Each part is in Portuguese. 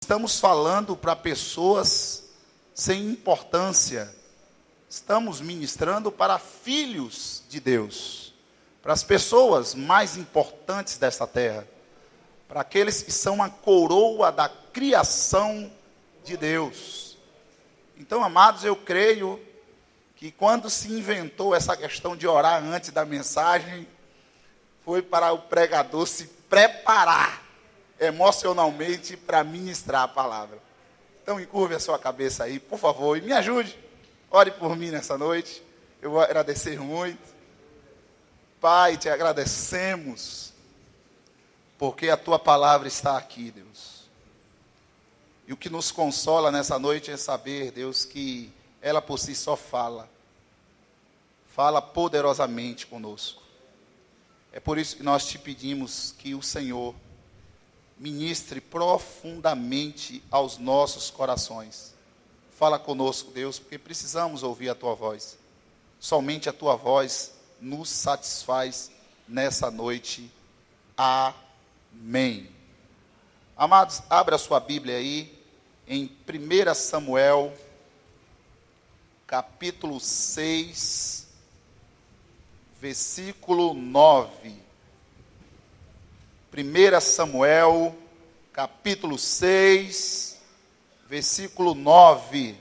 Estamos falando para pessoas sem importância. Estamos ministrando para filhos de Deus, para as pessoas mais importantes desta terra, para aqueles que são a coroa da criação de Deus. Então, amados, eu creio que quando se inventou essa questão de orar antes da mensagem, foi para o pregador se preparar emocionalmente para ministrar a palavra. Então, encurve a sua cabeça aí, por favor, e me ajude. Ore por mim nessa noite. Eu vou agradecer muito. Pai, te agradecemos, porque a tua palavra está aqui, Deus. E o que nos consola nessa noite é saber, Deus, que ela por si só fala poderosamente conosco. É por isso que nós te pedimos que o Senhor ministre profundamente aos nossos corações. Fala conosco, Deus, porque precisamos ouvir a tua voz. Somente a tua voz nos satisfaz nessa noite. Amém. Amados, abra a sua Bíblia aí em 1 Samuel, capítulo 6, versículo 9. 1 Samuel, capítulo 6, versículo 9.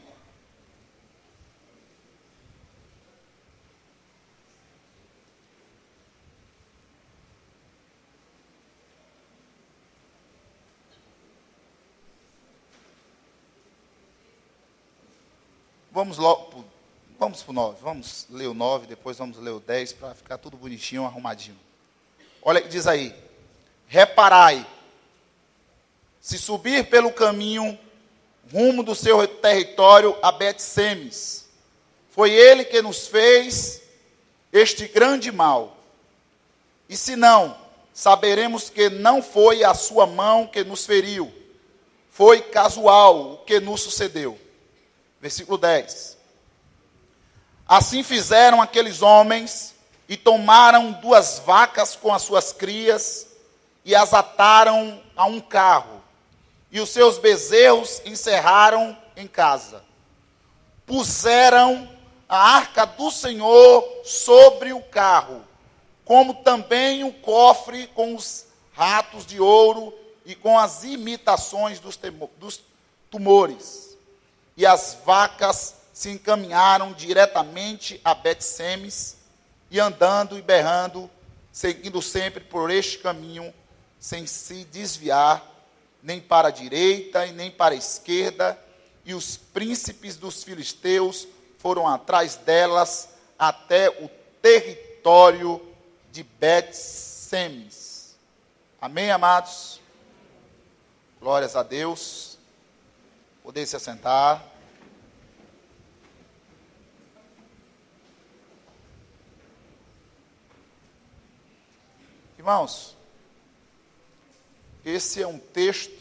Vamos para o 9. Vamos ler o 9, depois vamos ler o 10, para ficar tudo bonitinho, arrumadinho. Olha o que diz aí. Reparai, se subir pelo caminho, rumo do seu território a Bet-Semes, foi ele que nos fez este grande mal. E se não, saberemos que não foi a sua mão que nos feriu, foi casual o que nos sucedeu. Versículo 10. Assim fizeram aqueles homens e tomaram 2 vacas com as suas crias e as ataram a um carro, e os seus bezerros encerraram em casa. Puseram a arca do Senhor sobre o carro, como também o cofre com os ratos de ouro e com as imitações dos tumores. E as vacas se encaminharam diretamente a Bet-Semes, e andando e berrando, seguindo sempre por este caminho, sem se desviar, nem para a direita e nem para a esquerda, e os príncipes dos filisteus foram atrás delas até o território de Bet-Semes. Amém, amados? Glórias a Deus. Poder se assentar. Irmãos, esse é um texto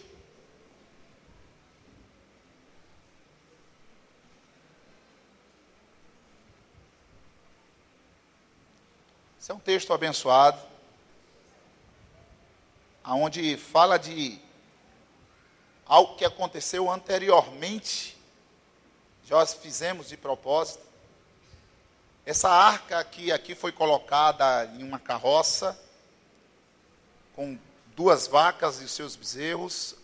abençoado, onde fala de algo que aconteceu anteriormente. Já fizemos de propósito. Essa arca que aqui foi colocada em uma carroça, com 2 vacas e os seus bezerros,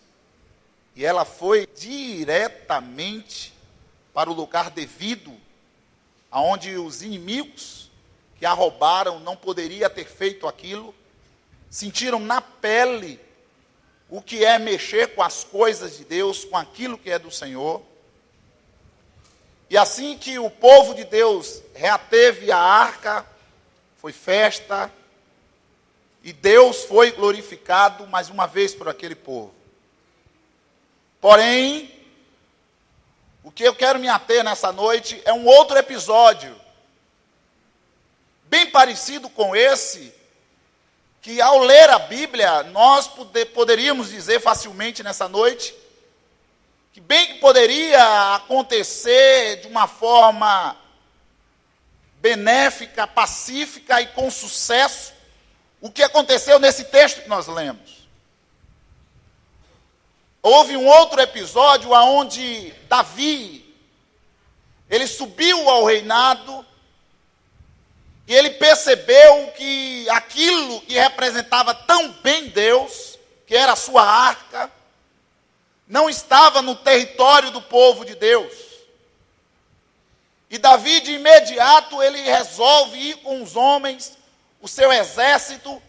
e ela foi diretamente para o lugar devido, aonde os inimigos que a roubaram não poderiam ter feito aquilo, sentiram na pele o que é mexer com as coisas de Deus, com aquilo que é do Senhor. E assim que o povo de Deus reateve a arca, foi festa, e Deus foi glorificado mais uma vez por aquele povo. Porém, o que eu quero me ater nessa noite é um outro episódio, bem parecido com esse, que ao ler a Bíblia, nós poderíamos dizer facilmente nessa noite, que bem que poderia acontecer de uma forma benéfica, pacífica e com sucesso, o que aconteceu nesse texto que nós lemos. Houve um outro episódio onde Davi, ele subiu ao reinado e ele percebeu que aquilo que representava tão bem Deus, que era a sua arca, não estava no território do povo de Deus. E Davi, de imediato, ele resolve ir com os homens, o seu exército,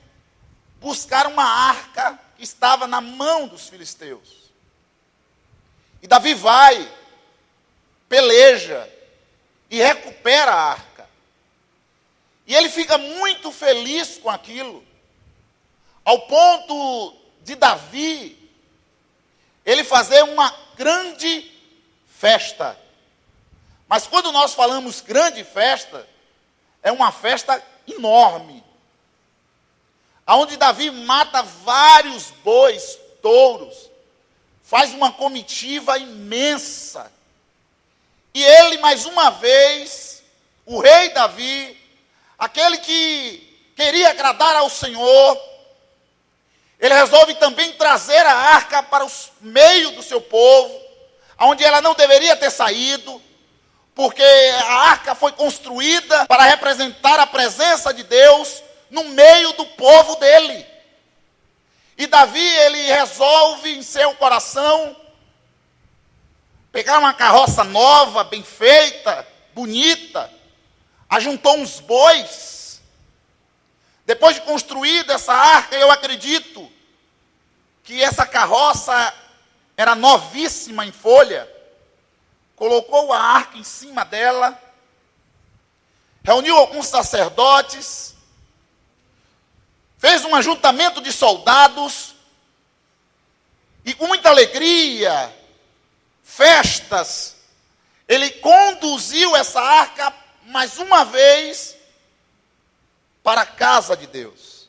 buscar uma arca que estava na mão dos filisteus. E Davi vai, peleja e recupera a arca. E ele fica muito feliz com aquilo, ao ponto de Davi, ele fazer uma grande festa. Mas quando nós falamos grande festa, é uma festa enorme, onde Davi mata vários bois, touros, faz uma comitiva imensa. E ele, mais uma vez, o rei Davi, aquele que queria agradar ao Senhor, ele resolve também trazer a arca para o meio do seu povo, onde ela não deveria ter saído, porque a arca foi construída para representar a presença de Deus no meio do povo dele. E Davi, ele resolve em seu coração pegar uma carroça nova, bem feita, bonita, ajuntou uns bois. Depois de construída essa arca, eu acredito que essa carroça era novíssima em folha. Colocou a arca em cima dela, reuniu alguns sacerdotes, fez um ajuntamento de soldados, e com muita alegria, festas, ele conduziu essa arca, mais uma vez, para a casa de Deus,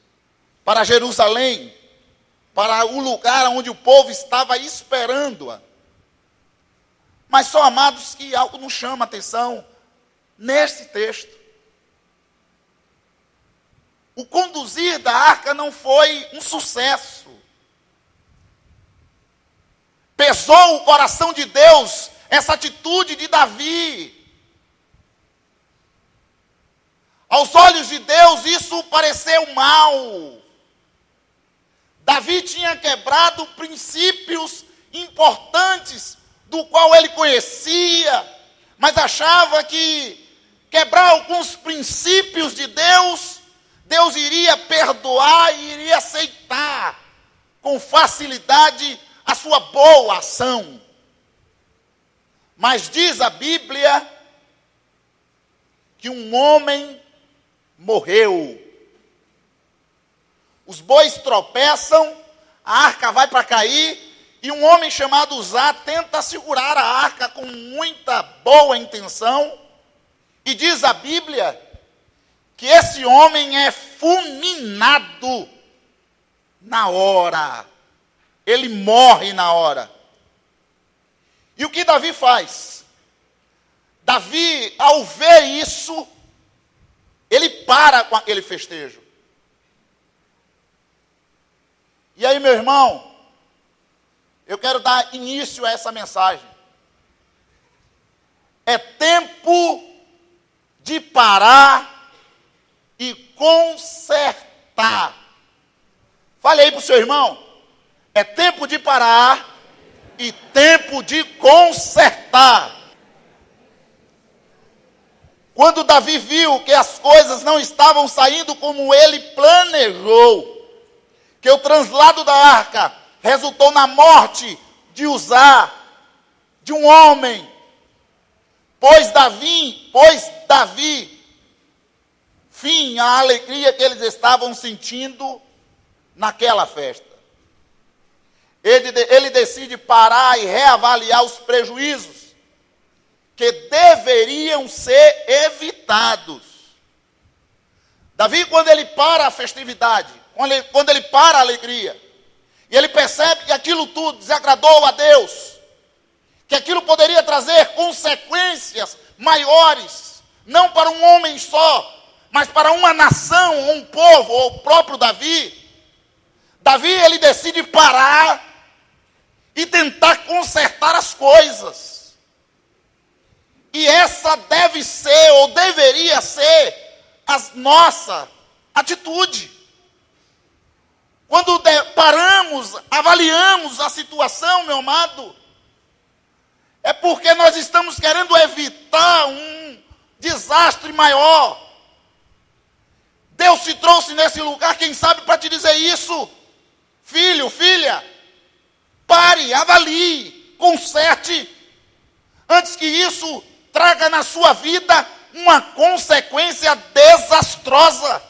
para Jerusalém, para o lugar onde o povo estava esperando-a. Mas só, amados, que algo nos chama a atenção neste texto. O conduzir da arca não foi um sucesso. Pesou o coração de Deus essa atitude de Davi. Aos olhos de Deus isso pareceu mal. Davi tinha quebrado princípios importantes do qual ele conhecia, mas achava que quebrar alguns princípios de Deus, Deus iria perdoar e iria aceitar com facilidade a sua boa ação. Mas diz a Bíblia que um homem morreu. Os bois tropeçam, a arca vai para cair, e um homem chamado Uzá tenta segurar a arca com muita boa intenção, e diz a Bíblia que esse homem é fulminado na hora. Ele morre na hora. E o que Davi faz? Davi, ao ver isso, ele para com aquele festejo. E aí, meu irmão, eu quero dar início a essa mensagem. É tempo de parar e consertar. Fale aí para o seu irmão. É tempo de parar e tempo de consertar. Quando Davi viu que as coisas não estavam saindo como ele planejou, que o translado da arca resultou na morte de Uzá, de um homem, pois Davi, fim à alegria que eles estavam sentindo naquela festa. Ele decide parar e reavaliar os prejuízos que deveriam ser evitados. Davi, quando ele para a festividade, quando ele para a alegria, e ele percebe que aquilo tudo desagradou a Deus, que aquilo poderia trazer consequências maiores, não para um homem só, mas para uma nação, ou um povo, ou o próprio Davi. Davi, ele decide parar e tentar consertar as coisas. E essa deve ser, ou deveria ser, a nossa atitude. Quando paramos, avaliamos a situação, meu amado, é porque nós estamos querendo evitar um desastre maior. Deus te trouxe nesse lugar, quem sabe, para te dizer isso. Filho, filha, pare, avalie, conserte, antes que isso traga na sua vida uma consequência desastrosa,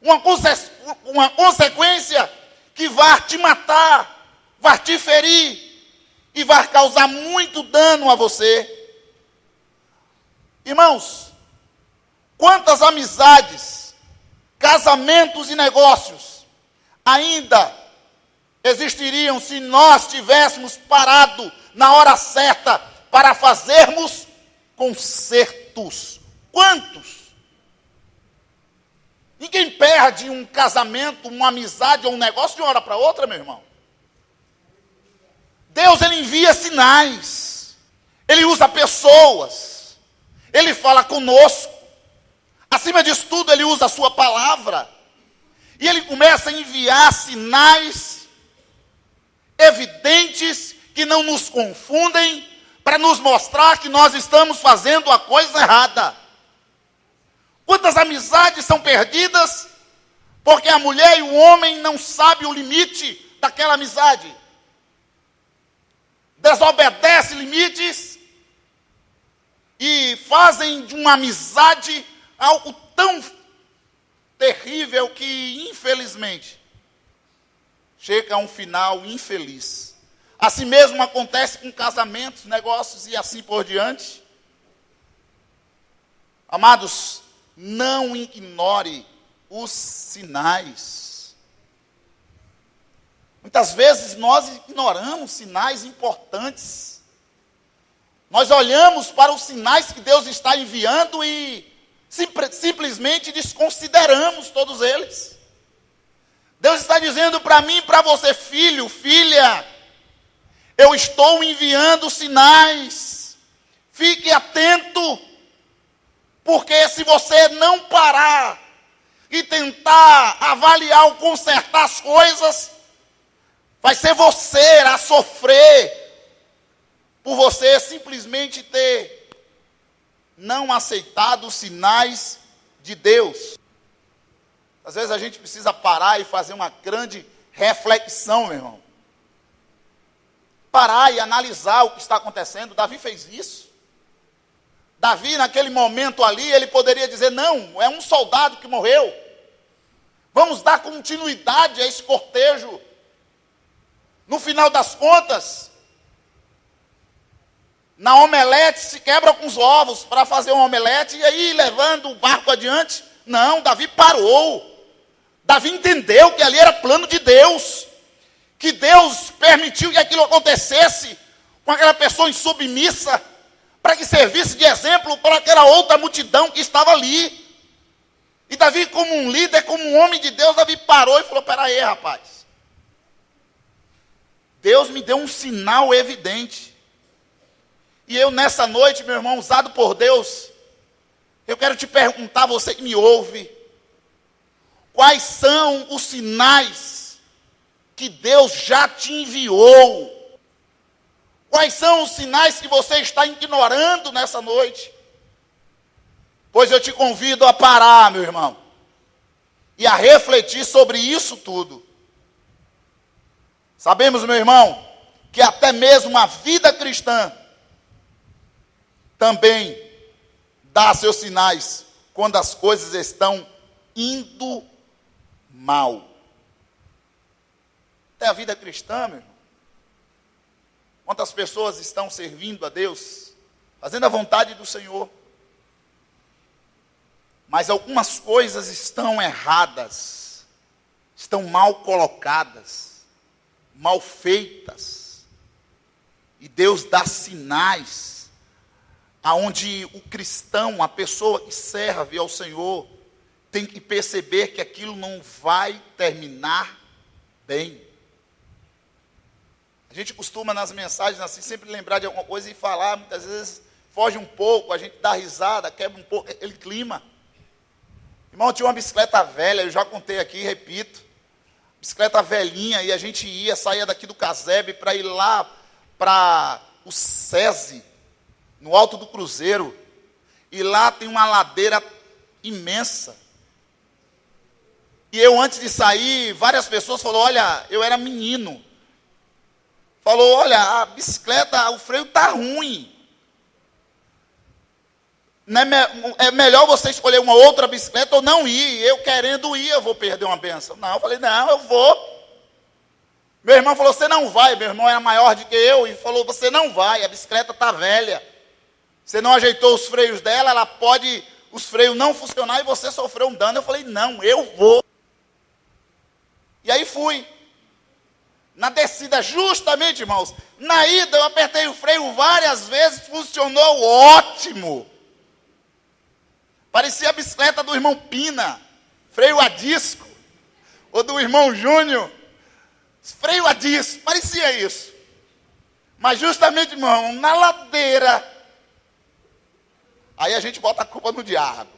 uma consequência que vai te matar, vai te ferir e vai causar muito dano a você. Irmãos, quantas amizades, casamentos e negócios ainda existiriam se nós tivéssemos parado na hora certa para fazermos concertos? Quantos? Ninguém perde um casamento, uma amizade ou um negócio de uma hora para outra, meu irmão. Deus, ele envia sinais, ele usa pessoas, ele fala conosco. Acima disso tudo, ele usa a sua palavra. E ele começa a enviar sinais evidentes que não nos confundem, para nos mostrar que nós estamos fazendo a coisa errada. Quantas amizades são perdidas porque a mulher e o homem não sabem o limite daquela amizade? Desobedecem limites e fazem de uma amizade algo tão terrível que, infelizmente, chega a um final infeliz. Assim mesmo acontece com casamentos, negócios e assim por diante. Amados, não ignore os sinais. Muitas vezes nós ignoramos sinais importantes. Nós olhamos para os sinais que Deus está enviando e simplesmente desconsideramos todos eles. Deus está dizendo para mim e para você, filho, filha, eu estou enviando sinais. Fique atento, porque se você não parar e tentar avaliar ou consertar as coisas, vai ser você a sofrer por você simplesmente ter não aceitado os sinais de Deus. Às vezes a gente precisa parar e fazer uma grande reflexão, meu irmão. Parar e analisar o que está acontecendo. Davi fez isso. Davi, naquele momento ali, ele poderia dizer, não, é um soldado que morreu. Vamos dar continuidade a esse cortejo. No final das contas, na omelete se quebra com os ovos para fazer uma omelete e aí levando o barco adiante. Não, Davi parou. Davi entendeu que ali era plano de Deus. Que Deus permitiu que aquilo acontecesse com aquela pessoa insubmissa, para que servisse de exemplo para aquela outra multidão que estava ali. E Davi, como um líder, como um homem de Deus, Davi parou e falou, peraí, rapaz. Deus me deu um sinal evidente. E eu nessa noite, meu irmão, usado por Deus, eu quero te perguntar, você que me ouve, quais são os sinais que Deus já te enviou? Quais são os sinais que você está ignorando nessa noite? Pois eu te convido a parar, meu irmão, e a refletir sobre isso tudo. Sabemos, meu irmão, que até mesmo a vida cristã também dá seus sinais quando as coisas estão indo mal. Até a vida cristã, meu irmão. Quantas pessoas estão servindo a Deus, fazendo a vontade do Senhor, mas algumas coisas estão erradas, estão mal colocadas, mal feitas, e Deus dá sinais, aonde o cristão, a pessoa que serve ao Senhor, tem que perceber que aquilo não vai terminar bem. A gente costuma nas mensagens assim sempre lembrar de alguma coisa e falar, muitas vezes foge um pouco, a gente dá risada, quebra um pouco aquele clima. Irmão, tinha uma bicicleta velha, eu já contei aqui, repito, bicicleta velhinha, e a gente saía daqui do Casebre para ir lá para o SESI, no alto do Cruzeiro, e lá tem uma ladeira imensa. E eu, antes de sair, várias pessoas falaram, olha, eu era menino, falou, olha, a bicicleta, o freio está ruim. É melhor você escolher uma outra bicicleta ou não ir. Eu querendo ir, eu vou perder uma bênção. Não, eu falei, não, eu vou. Meu irmão falou, você não vai. Meu irmão era maior do que eu e falou, você não vai, a bicicleta está velha. Você não ajeitou os freios dela, ela pode, os freios não funcionar e você sofreu um dano. Eu falei, não, eu vou. E aí fui. Na descida, justamente, irmãos, na ida eu apertei o freio várias vezes, funcionou ótimo. Parecia a bicicleta do irmão Pina, freio a disco, ou do irmão Júnior, freio a disco, parecia isso. Mas justamente, irmão, na ladeira, aí a gente bota a culpa no diabo.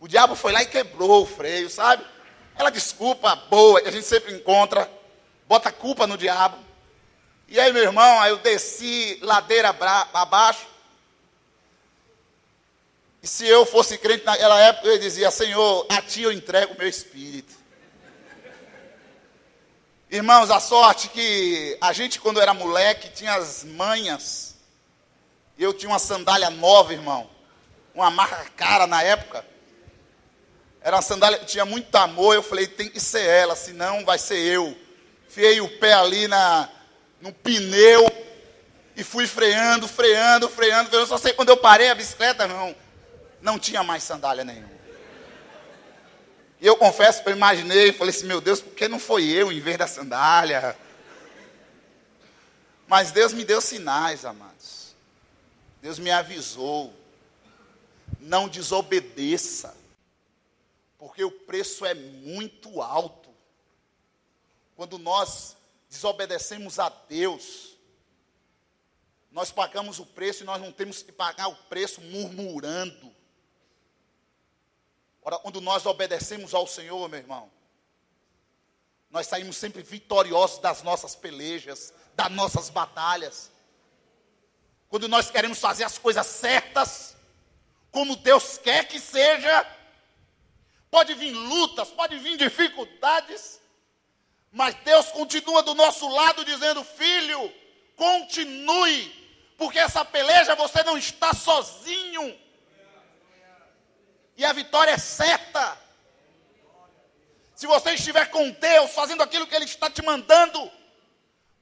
O diabo foi lá e quebrou o freio, sabe? Aquela desculpa boa que a gente sempre encontra, bota a culpa no diabo. E aí, meu irmão, aí eu desci ladeira abaixo. E se eu fosse crente naquela época, eu dizia, Senhor, a ti eu entrego o meu espírito. Irmãos, a sorte que a gente, quando era moleque, tinha as manhas. Eu tinha uma sandália nova, irmão. Uma marca cara na época. Era uma sandália que tinha muito amor. Eu falei, tem que ser ela, senão vai ser eu. Enfiei o pé ali no pneu e fui freando. Eu só sei quando eu parei a bicicleta, não tinha mais sandália nenhuma. E eu confesso que eu imaginei, falei assim, meu Deus, por que não foi eu em vez da sandália? Mas Deus me deu sinais, amados. Deus me avisou. Não desobedeça. Porque o preço é muito alto. Quando nós desobedecemos a Deus, nós pagamos o preço e nós não temos que pagar o preço murmurando. Ora, quando nós obedecemos ao Senhor, meu irmão, nós saímos sempre vitoriosos das nossas pelejas, das nossas batalhas. Quando nós queremos fazer as coisas certas, como Deus quer que seja, pode vir lutas, pode vir dificuldades, mas Deus continua do nosso lado dizendo, filho, continue, porque essa peleja você não está sozinho. E a vitória é certa. Se você estiver com Deus, fazendo aquilo que Ele está te mandando,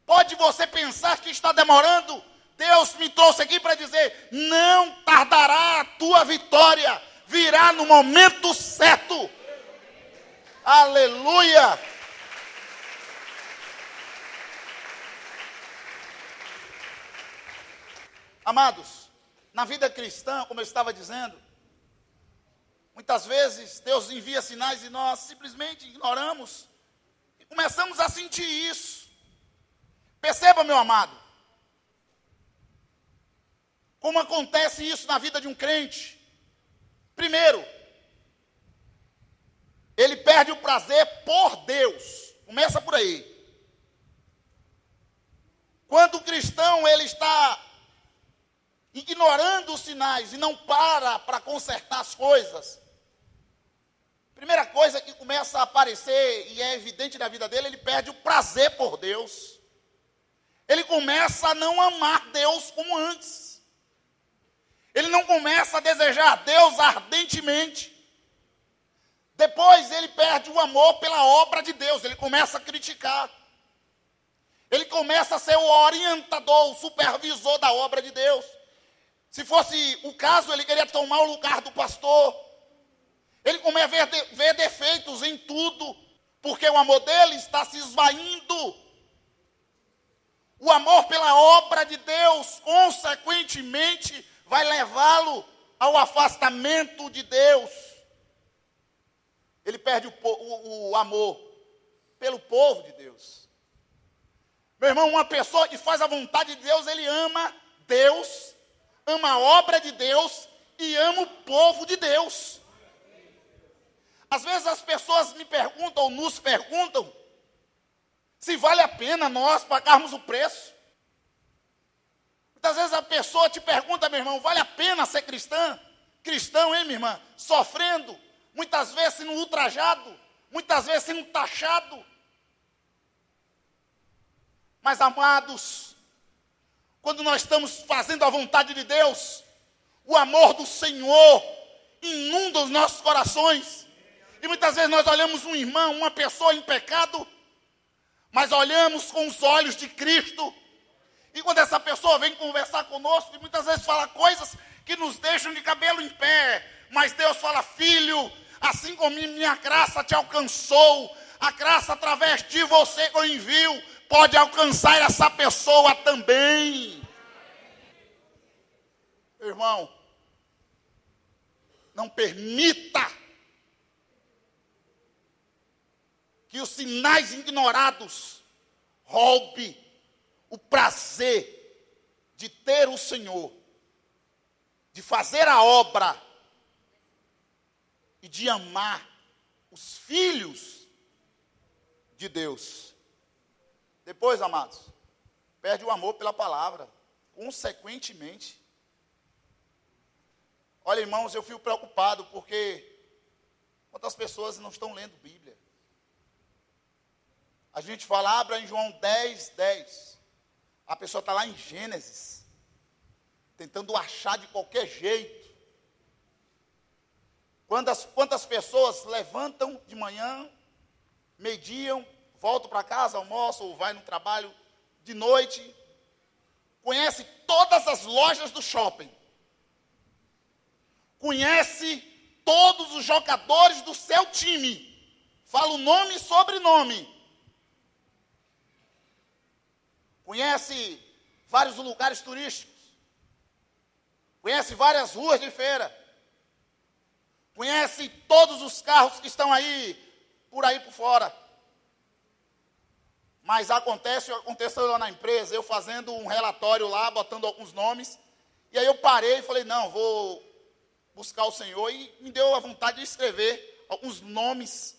pode você pensar que está demorando. Deus me trouxe aqui para dizer, não tardará a tua vitória, virá no momento certo. Aleluia! Amados, na vida cristã, como eu estava dizendo, muitas vezes Deus envia sinais e nós simplesmente ignoramos. E começamos a sentir isso. Perceba, meu amado, como acontece isso na vida de um crente. Primeiro, ele perde o prazer por Deus. Começa por aí. Quando o cristão ele está ignorando os sinais e não para consertar as coisas, primeira coisa que começa a aparecer e é evidente na vida dele, ele perde o prazer por Deus. Ele começa a não amar Deus como antes. Ele não começa a desejar Deus ardentemente. Depois ele perde o amor pela obra de Deus, ele começa a criticar. Ele começa a ser o orientador, o supervisor da obra de Deus. Se fosse o caso, ele queria tomar o lugar do pastor. Ele começa a ver defeitos em tudo, porque o amor dele está se esvaindo. O amor pela obra de Deus, consequentemente, vai levá-lo ao afastamento de Deus. Ele perde o amor pelo povo de Deus. Meu irmão, uma pessoa que faz a vontade de Deus, ele ama Deus, ama a obra de Deus e ama o povo de Deus. Às vezes as pessoas me perguntam, ou nos perguntam, se vale a pena nós pagarmos o preço. Muitas vezes a pessoa te pergunta, meu irmão, vale a pena ser cristã? Cristão, hein, minha irmã? Sofrendo, muitas vezes sendo ultrajado, muitas vezes sendo taxado. Mas, amados, quando nós estamos fazendo a vontade de Deus, o amor do Senhor inunda os nossos corações. E muitas vezes nós olhamos um irmão, uma pessoa em pecado, mas olhamos com os olhos de Cristo. E quando essa pessoa vem conversar conosco, e muitas vezes fala coisas que nos deixam de cabelo em pé, mas Deus fala, filho, assim como minha graça te alcançou, a graça através de você que eu envio, pode alcançar essa pessoa também. Meu irmão, não permita que os sinais ignorados roube o prazer de ter o Senhor, de fazer a obra e de amar os filhos de Deus. Depois, amados, perde o amor pela palavra, consequentemente. Olha, irmãos, eu fico preocupado porque quantas pessoas não estão lendo Bíblia. A gente fala, abra em João 10, 10. A pessoa está lá em Gênesis, tentando achar de qualquer jeito. Quantas pessoas levantam de manhã, mediam, voltam para casa, almoçam ou vai no trabalho de noite, conhece todas as lojas do shopping, conhece todos os jogadores do seu time, fala o nome e sobrenome, conhece vários lugares turísticos, conhece várias ruas de feira, conhece todos os carros que estão aí por fora. Mas aconteceu lá na empresa, eu fazendo um relatório lá, botando alguns nomes, e aí eu parei e falei, não, vou buscar o Senhor, e me deu a vontade de escrever alguns nomes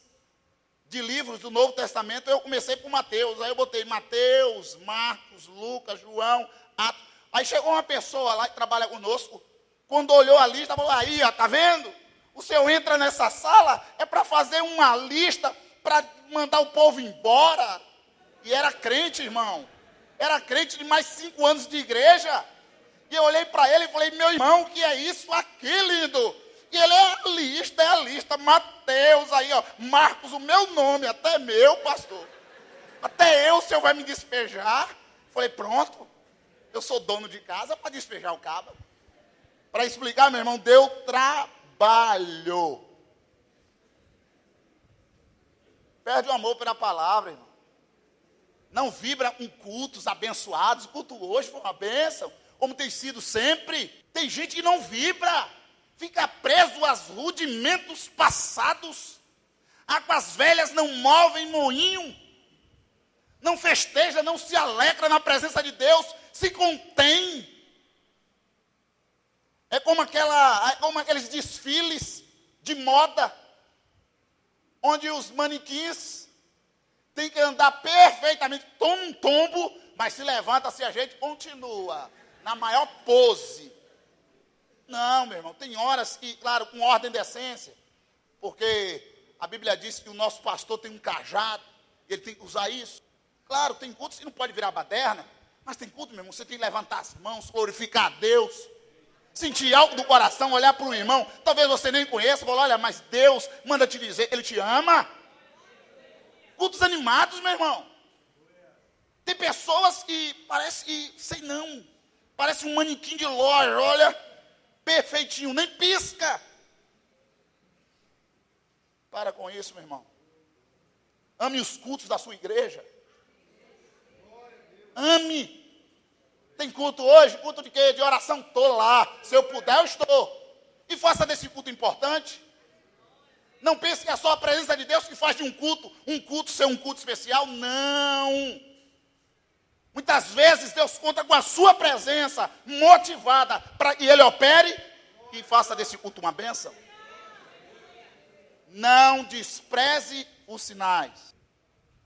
de livros do Novo Testamento. Eu comecei por Mateus, aí eu botei Mateus, Marcos, Lucas, João, Atos. Aí chegou uma pessoa lá que trabalha conosco, quando olhou a lista, falou, aí, ó, tá vendo? O senhor entra nessa sala, é para fazer uma lista, para mandar o povo embora. E era crente, irmão, era crente de mais 5 anos de igreja. E eu olhei para ele e falei, meu irmão, que é isso aqui, lindo? E ele, é a lista, Mateus aí, ó, Marcos, o meu nome, até meu, pastor. Até eu, o senhor vai me despejar? Falei, pronto, eu sou dono de casa para despejar o cabo. Para explicar, meu irmão, deu trabalho. Perde o amor pela palavra, irmão. Não vibra com cultos abençoados. O culto hoje foi uma bênção, como tem sido sempre. Tem gente que não vibra, fica preso aos rudimentos passados. Águas velhas não movem moinho, não festeja, não se alegra na presença de Deus, se contém. É como aqueles desfiles de moda, onde os manequins têm que andar perfeitamente, toma um tombo, mas se levanta, se a gente continua na maior pose. Não, meu irmão, tem horas que, claro, com ordem e decência, porque a Bíblia diz que o nosso pastor tem um cajado, ele tem que usar isso. Claro, tem cultos que não pode virar baderna, mas tem culto, meu irmão, você tem que levantar as mãos, glorificar a Deus, sentir algo do coração, olhar para o irmão, talvez você nem conheça, falar, olha, mas Deus manda te dizer, Ele te ama. Cultos animados, meu irmão. Tem pessoas que parece que, sei não, parece um manequim de loja, olha, perfeitinho, nem pisca. Para com isso, meu irmão. Ame os cultos da sua igreja. Ame. Tem culto hoje, culto de quê? De oração, estou lá. Se eu puder, eu estou. E faça desse culto importante. Não pense que é só a presença de Deus que faz de um culto ser um culto especial. Não. Muitas vezes Deus conta com a sua presença motivada para que Ele opere e faça desse culto uma bênção. Não despreze os sinais.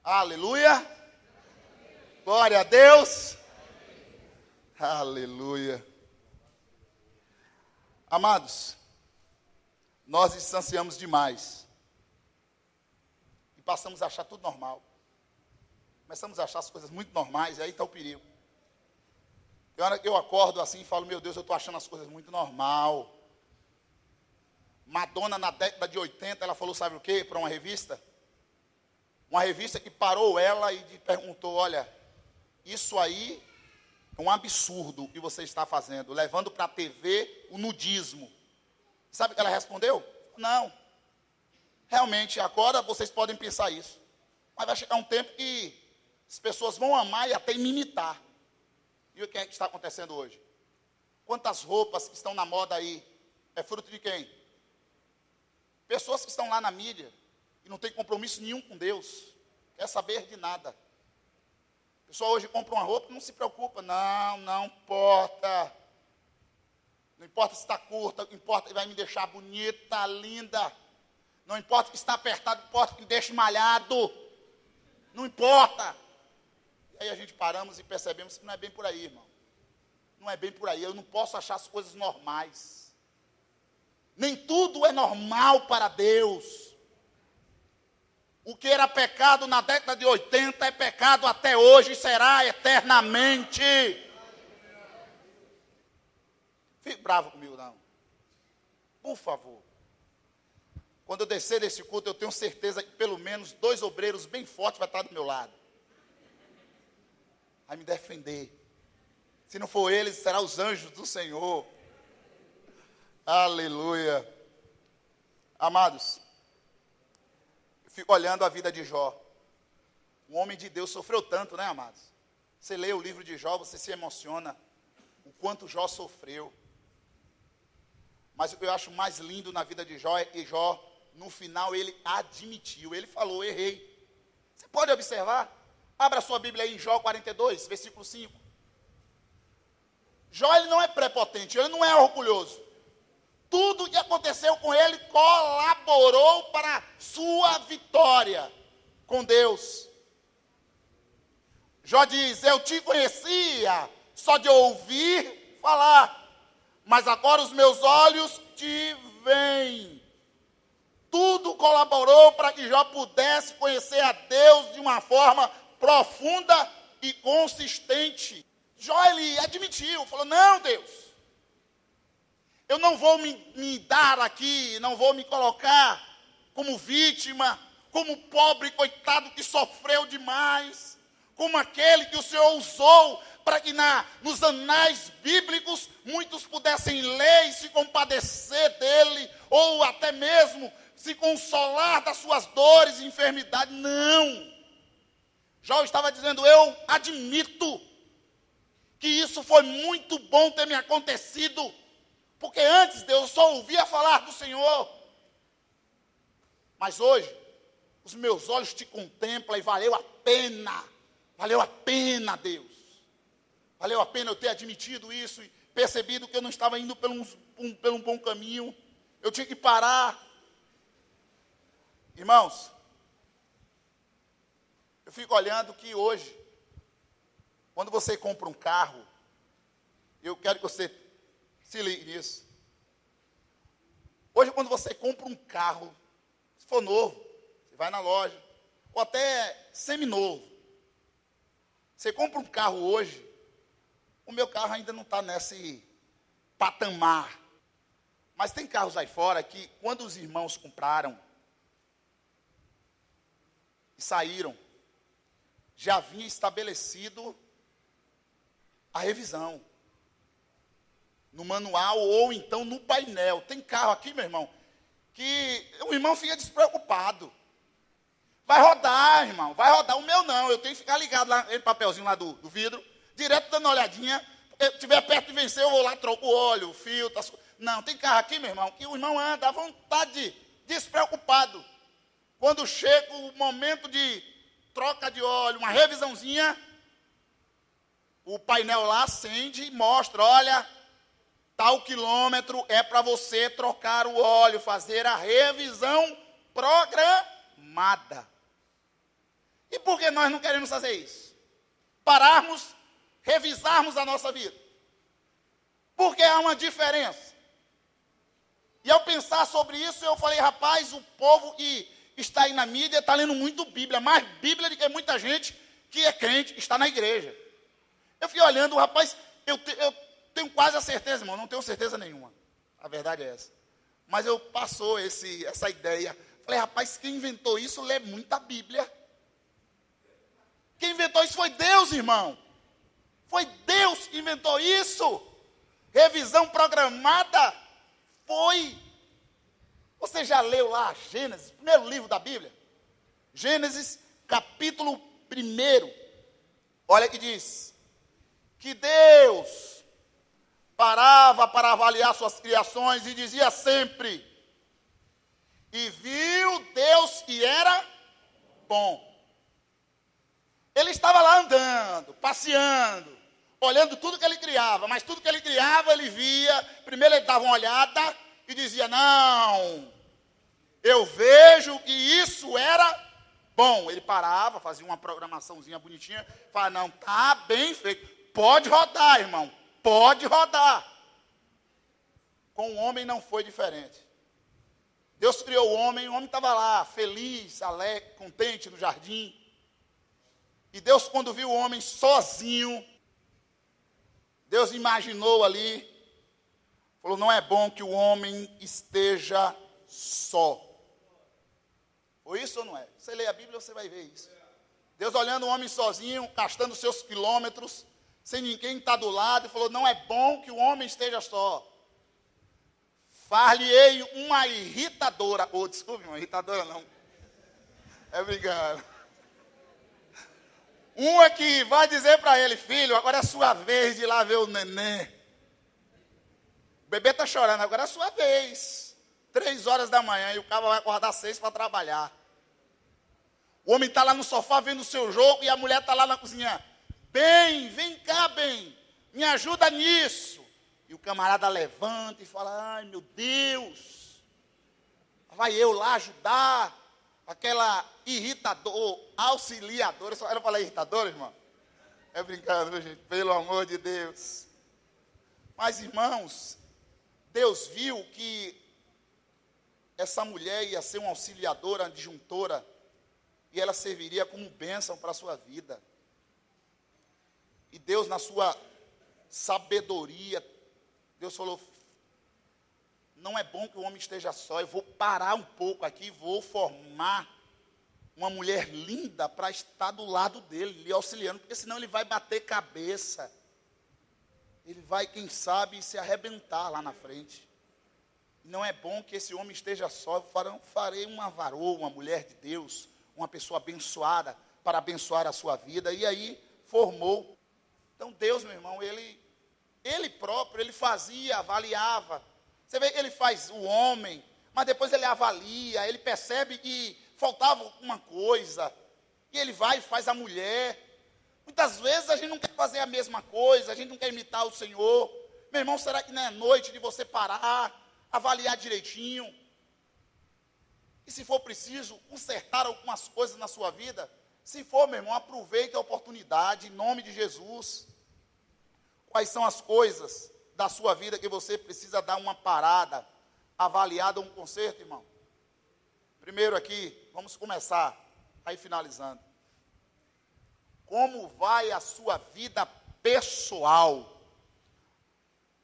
Aleluia. Glória a Deus. Aleluia. Amados, nós distanciamos demais. E passamos a achar tudo normal. Começamos a achar as coisas muito normais, e aí está o perigo. Tem hora que eu acordo assim e falo, meu Deus, eu estou achando as coisas muito normal. Madonna, na década de 80, ela falou, sabe o quê? Para uma revista. Uma revista que parou ela e perguntou, olha, isso aí é um absurdo o que você está fazendo, levando para a TV o nudismo. Sabe o que ela respondeu? Não. Realmente, agora vocês podem pensar isso. Mas vai chegar um tempo que as pessoas vão amar e até imitar. E o que é que está acontecendo hoje? Quantas roupas que estão na moda aí? É fruto de quem? Pessoas que estão lá na mídia e não tem compromisso nenhum com Deus. Quer saber de nada. A pessoa hoje compra uma roupa e não se preocupa. Não importa. Não importa se está curta, não importa que vai me deixar bonita, linda. Não importa que está apertado, não importa que me deixe malhado. Não importa. E aí a gente paramos e percebemos que não é bem por aí, irmão. Não é bem por aí. Eu não posso achar as coisas normais. Nem tudo é normal para Deus. O que era pecado na década de 80 é pecado até hoje e será eternamente. Fique bravo comigo, não. Por favor. Quando eu descer desse culto, eu tenho certeza que pelo menos 2 obreiros bem fortes vão estar do meu lado. Vai me defender. Se não for eles, será os anjos do Senhor. Aleluia. Amados, eu fico olhando a vida de Jó. Um homem de Deus sofreu tanto, né, amados? Você lê o livro de Jó, você se emociona. O quanto Jó sofreu. Mas o que eu acho mais lindo na vida de Jó é que Jó, no final, ele admitiu. Ele falou, errei. Você pode observar? Abra sua Bíblia aí em Jó 42, versículo 5. Jó, ele não é prepotente, ele não é orgulhoso. Tudo que aconteceu com ele colaborou para a sua vitória com Deus. Jó diz, eu te conhecia só de ouvir falar, mas agora os meus olhos te veem. Tudo colaborou para que Jó pudesse conhecer a Deus de uma forma profunda e consistente. Jó, ele admitiu, falou, não, Deus, eu não vou me dar aqui, não vou me colocar como vítima, como pobre coitado que sofreu demais, como aquele que o Senhor usou para que nos anais bíblicos muitos pudessem ler e se compadecer dele, ou até mesmo se consolar das suas dores e enfermidades. Não. Jó estava dizendo, eu admito que isso foi muito bom ter me acontecido, porque antes Deus só ouvia falar do Senhor, mas hoje os meus olhos te contemplam e valeu a pena, Deus, valeu a pena eu ter admitido isso e percebido que eu não estava indo pelo um bom caminho, eu tinha que parar. Irmãos, eu fico olhando que hoje, quando você compra um carro, eu quero que você se ligue nisso. Hoje, quando você compra um carro, se for novo, você vai na loja, ou até seminovo, você compra um carro hoje, o meu carro ainda não está nesse patamar. Mas tem carros aí fora que, quando os irmãos compraram e saíram, já vinha estabelecido a revisão. No manual ou então no painel. Tem carro aqui, meu irmão, que o irmão fica despreocupado. Vai rodar, irmão, vai rodar. O meu não, eu tenho que ficar ligado lá, no papelzinho lá do vidro, direto dando uma olhadinha. Se estiver perto de vencer, eu vou lá, troco o óleo, o filtro. Não, tem carro aqui, meu irmão, que o irmão anda à vontade, despreocupado. Quando chega o momento de troca de óleo, uma revisãozinha, o painel lá acende e mostra, olha, tal quilômetro é para você trocar o óleo, fazer a revisão programada. E por que nós não queremos fazer isso? Pararmos, revisarmos a nossa vida. Porque há uma diferença. E ao pensar sobre isso, eu falei, rapaz, o povo que está aí na mídia está lendo muito Bíblia, mais Bíblia do que muita gente que é crente, está na igreja. Eu fiquei olhando, rapaz, eu tenho quase a certeza, irmão, não tenho certeza nenhuma. A verdade é essa. Mas eu passou essa ideia. Falei, rapaz, quem inventou isso lê muita Bíblia. Quem inventou isso foi Deus, irmão. Foi Deus que inventou isso. Revisão programada foi. Você já leu lá Gênesis, primeiro livro da Bíblia? Gênesis, capítulo 1. Olha que diz que Deus parava para avaliar suas criações e dizia sempre: e viu Deus que era bom. Ele estava lá andando, passeando, olhando tudo que ele criava, mas tudo que ele criava ele via, primeiro ele dava uma olhada e dizia, não, eu vejo que isso era bom. Ele parava, fazia uma programaçãozinha bonitinha, falava, não, tá bem feito, pode rodar, irmão, pode rodar. Com o homem não foi diferente. Deus criou o homem estava lá, feliz, alegre, contente no jardim. E Deus, quando viu o homem sozinho, Deus imaginou ali, falou, não é bom que o homem esteja só. Foi isso ou não é? Você lê a Bíblia, você vai ver isso. Deus olhando o homem sozinho, gastando seus quilômetros, sem ninguém estar do lado, e falou, não é bom que o homem esteja só. Far-lhe-ei uma irritadora, desculpe, uma irritadora não, é brincando. Uma que vai dizer para ele, filho, agora é a sua vez de ir lá ver o neném. O bebê está chorando, agora é a sua vez. 3 horas da manhã e o cara vai acordar 6 para trabalhar. O homem está lá no sofá vendo o seu jogo e a mulher está lá na cozinha. Bem, vem cá, bem, me ajuda nisso. E o camarada levanta e fala, ai meu Deus, vai eu lá ajudar. Aquela auxiliadora, eu não falei irritadora, irmão? É brincando, viu, gente? Pelo amor de Deus. Mas, irmãos, Deus viu que essa mulher ia ser uma auxiliadora, adjuntora, e ela serviria como bênção para a sua vida. E Deus, na sua sabedoria, Deus falou, não é bom que o homem esteja só, eu vou parar um pouco aqui e vou formar uma mulher linda para estar do lado dele, lhe auxiliando, porque senão ele vai bater cabeça. Ele vai, quem sabe, se arrebentar lá na frente. Não é bom que esse homem esteja só, eu farei uma varoa, uma mulher de Deus, uma pessoa abençoada, para abençoar a sua vida. E aí, formou. Então, Deus, meu irmão, ele próprio, ele fazia, avaliava. Você vê que ele faz o homem, mas depois ele avalia, ele percebe que faltava alguma coisa, e ele vai e faz a mulher. Muitas vezes a gente não quer fazer a mesma coisa, a gente não quer imitar o Senhor. Meu irmão, será que não é noite de você parar, avaliar direitinho? E se for preciso, consertar algumas coisas na sua vida? Se for, meu irmão, aproveite a oportunidade, em nome de Jesus. Quais são as coisas da sua vida que você precisa dar uma parada, avaliada, um conserto, irmão? Primeiro aqui, vamos começar, aí finalizando. Como vai a sua vida pessoal?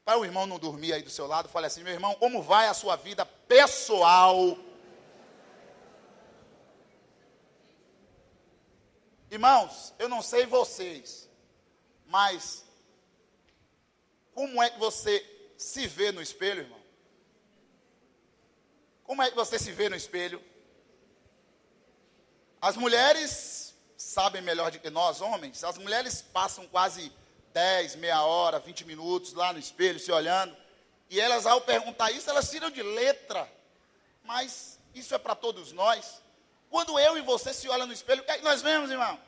Para o irmão não dormir aí do seu lado, fale assim, meu irmão, como vai a sua vida pessoal? Irmãos, eu não sei vocês, mas como é que você se vê no espelho, irmão? Como é que você se vê no espelho? As mulheres sabem melhor do que nós, homens. As mulheres passam quase 10, meia hora, 20 minutos lá no espelho, se olhando. E elas, ao perguntar isso, elas tiram de letra. Mas isso é para todos nós. Quando eu e você se olham no espelho, o que é que nós vemos, irmão?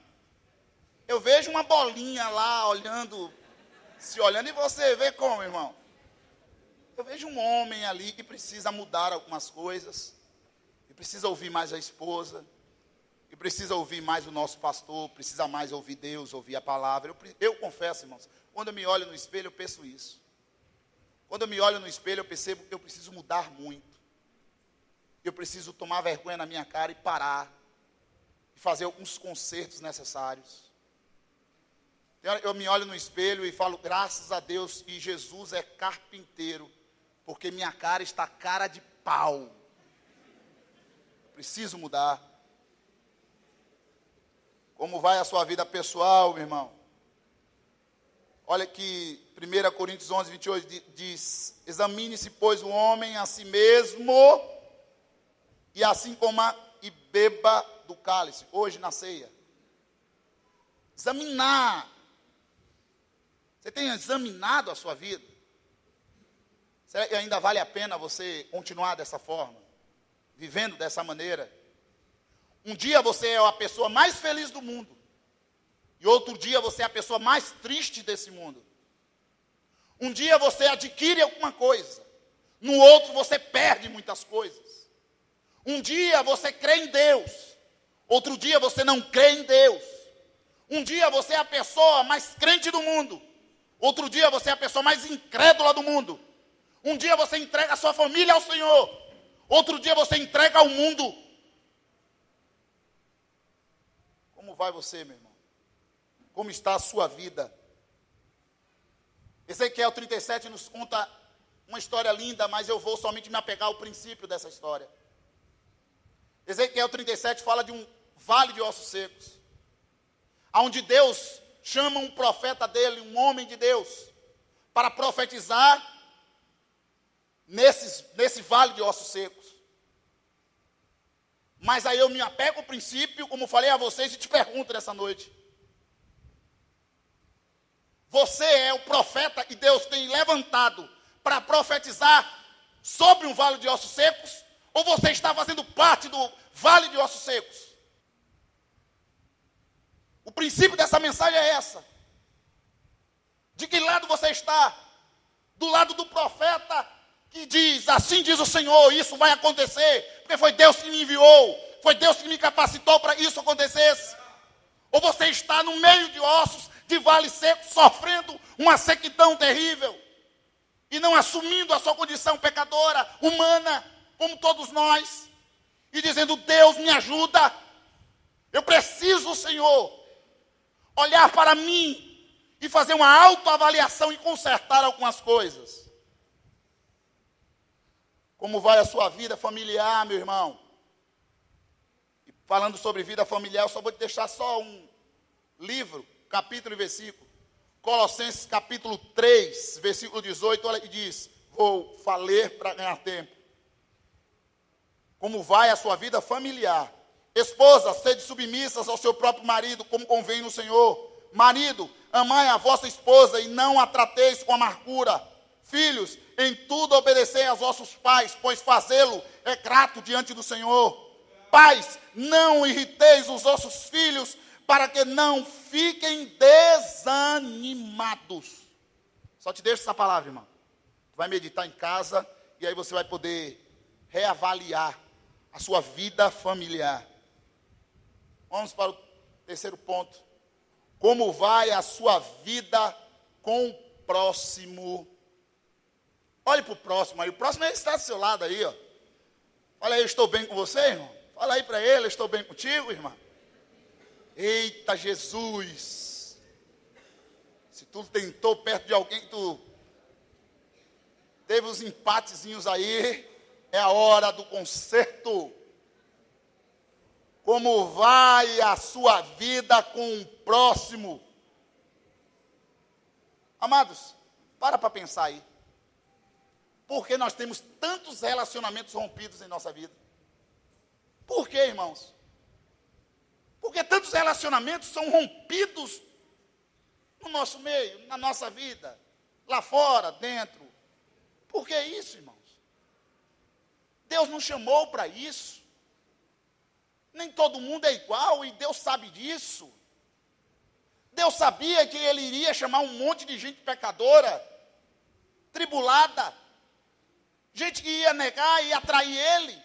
Eu vejo uma bolinha lá olhando, se olhando, e você vê como, irmão? Eu vejo um homem ali que precisa mudar algumas coisas, que precisa ouvir mais a esposa, que precisa ouvir mais o nosso pastor, precisa mais ouvir Deus, ouvir a palavra. Eu confesso, irmãos, quando eu me olho no espelho, eu penso isso. Quando eu me olho no espelho, eu percebo que eu preciso mudar muito. Eu preciso tomar vergonha na minha cara e parar, e fazer alguns consertos necessários. Eu me olho no espelho e falo, graças a Deus que Jesus é carpinteiro, porque minha cara está cara de pau. Preciso mudar. Como vai a sua vida pessoal, meu irmão? Olha que 1 Coríntios 11, 28 diz, examine-se, pois, o homem a si mesmo, e assim coma e beba do cálice, hoje na ceia. Examinar. Você tem examinado a sua vida? Será que ainda vale a pena você continuar dessa forma? Vivendo dessa maneira? Um dia você é a pessoa mais feliz do mundo. E outro dia você é a pessoa mais triste desse mundo. Um dia você adquire alguma coisa. No outro você perde muitas coisas. Um dia você crê em Deus. Outro dia você não crê em Deus. Um dia você é a pessoa mais crente do mundo. Outro dia você é a pessoa mais incrédula do mundo. Um dia você entrega a sua família ao Senhor. Outro dia você entrega ao mundo. Como vai você, meu irmão? Como está a sua vida? Ezequiel 37 nos conta uma história linda, mas eu vou somente me apegar ao princípio dessa história. Ezequiel 37 fala de um vale de ossos secos, onde Deus chama um profeta dele, um homem de Deus, para profetizar nesse vale de ossos secos. Mas aí eu me apego ao princípio, como falei a vocês, e te pergunto nessa noite. Você é o profeta que Deus tem levantado para profetizar sobre um vale de ossos secos? Ou você está fazendo parte do vale de ossos secos? O princípio dessa mensagem é essa. De que lado você está? Do lado do profeta que diz, assim diz o Senhor, isso vai acontecer, porque foi Deus que me enviou, foi Deus que me capacitou para isso acontecesse. Ou você está no meio de ossos, de vale seco, sofrendo uma sequidão terrível, e não assumindo a sua condição pecadora, humana, como todos nós, e dizendo, Deus me ajuda, eu preciso, Senhor, olhar para mim, e fazer uma autoavaliação e consertar algumas coisas. Como vai a sua vida familiar, meu irmão? E falando sobre vida familiar, eu só vou te deixar só um livro, capítulo e versículo. Colossenses capítulo 3, versículo 18, olha que diz, vou falar para ganhar tempo. Como vai a sua vida familiar? Esposas, sede submissas ao seu próprio marido, como convém no Senhor. Marido, amai a vossa esposa e não a trateis com amargura. Filhos, em tudo obedecei aos vossos pais, pois fazê-lo é grato diante do Senhor. Pais, não irriteis os vossos filhos, para que não fiquem desanimados. Só te deixo essa palavra, irmão. Vai meditar em casa e aí você vai poder reavaliar a sua vida familiar. Vamos para o terceiro ponto. Como vai a sua vida com o próximo? Olhe para o próximo aí. O próximo está do seu lado aí, ó. Olha aí, eu estou bem com você, irmão? Fala aí para ele, eu estou bem contigo, irmão? Eita, Jesus! Se tu tentou perto de alguém, tu teve uns empatezinhos aí, é a hora do conserto. Como vai a sua vida com o próximo? Amados, para pensar aí. Por que nós temos tantos relacionamentos rompidos em nossa vida? Por que, irmãos? Porque tantos relacionamentos são rompidos no nosso meio, na nossa vida, lá fora, dentro. Por que isso, irmãos? Deus nos chamou para isso. Nem todo mundo é igual e Deus sabe disso. Deus sabia que ele iria chamar um monte de gente pecadora, tribulada, gente que ia negar e atrair ele.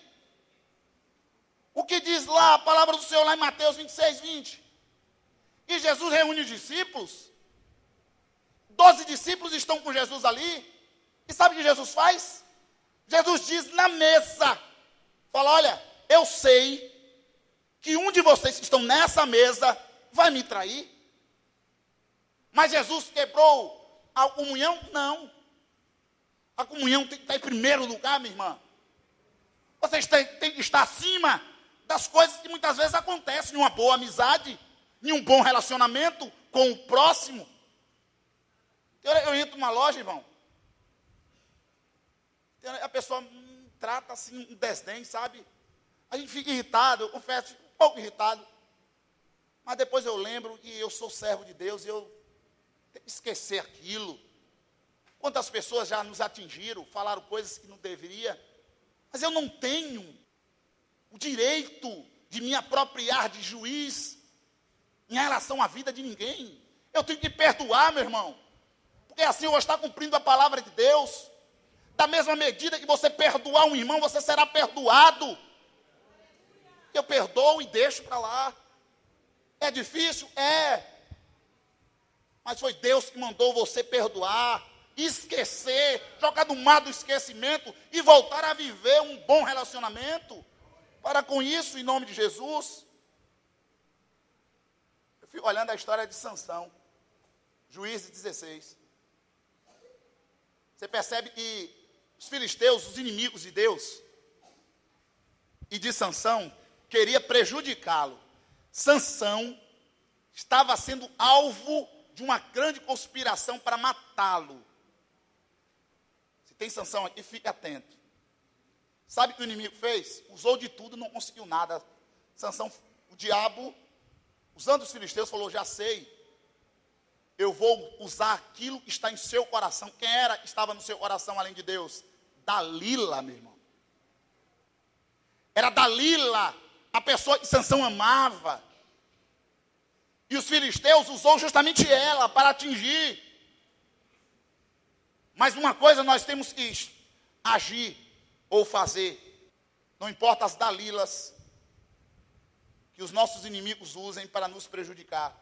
O que diz lá a palavra do Senhor lá em Mateus 26, 20? E Jesus reúne os discípulos. 12 discípulos estão com Jesus ali. E sabe o que Jesus faz? Jesus diz na mesa, fala, olha, eu sei que um de vocês que estão nessa mesa vai me trair. Mas Jesus quebrou a comunhão? Não. A comunhão tem que estar em primeiro lugar, minha irmã. Vocês têm que estar acima das coisas que muitas vezes acontecem em uma boa amizade, em um bom relacionamento com o próximo. Eu entro numa loja, irmão, a pessoa me trata assim, um desdém, sabe? A gente fica irritado, eu confesso, um pouco irritado. Mas depois eu lembro que eu sou servo de Deus e eu tenho que esquecer aquilo. Quantas pessoas já nos atingiram, falaram coisas que não deveria, mas eu não tenho o direito de me apropriar de juiz em relação à vida de ninguém. Eu tenho que perdoar, meu irmão, porque assim eu vou estar cumprindo a palavra de Deus. Da mesma medida que você perdoar um irmão, você será perdoado. Eu perdoo e deixo para lá. É difícil? É. Mas foi Deus que mandou você perdoar, esquecer, jogar no mar do esquecimento e voltar a viver um bom relacionamento. Para com isso, em nome de Jesus. Eu fico olhando a história de Sansão, Juízes 16. Você percebe que os filisteus, os inimigos de Deus e de Sansão, queria prejudicá-lo. Sansão estava sendo alvo de uma grande conspiração para matá-lo. Se tem Sansão aqui, fique atento. Sabe o que o inimigo fez? Usou de tudo, não conseguiu nada. Sansão, o diabo, usando os filisteus, falou, já sei. Eu vou usar aquilo que está em seu coração. Quem era que estava no seu coração além de Deus? Dalila, meu irmão. Era Dalila, a pessoa que Sansão amava. E os filisteus usou justamente ela para atingir. Mas uma coisa nós temos que agir ou fazer. Não importa as Dalilas que os nossos inimigos usem para nos prejudicar.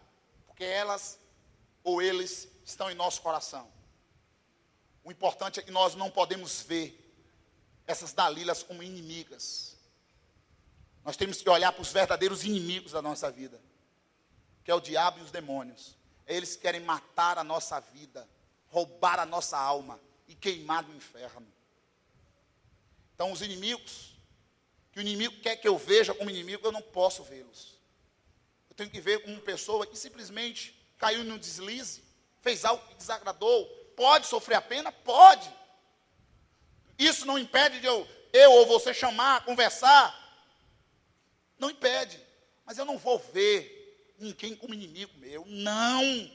Porque elas ou eles estão em nosso coração. O importante é que nós não podemos ver essas Dalilas como inimigas. Nós temos que olhar para os verdadeiros inimigos da nossa vida, que é o diabo e os demônios. Eles querem matar a nossa vida, roubar a nossa alma e queimar no inferno. Então os inimigos, que o inimigo quer que eu veja como inimigo, eu não posso vê-los. Eu tenho que ver como uma pessoa que simplesmente caiu no deslize, fez algo que desagradou. Pode sofrer a pena? Pode. Isso não impede de eu ou você chamar, conversar. Não impede. Mas eu não vou ver ninguém como inimigo meu. Não.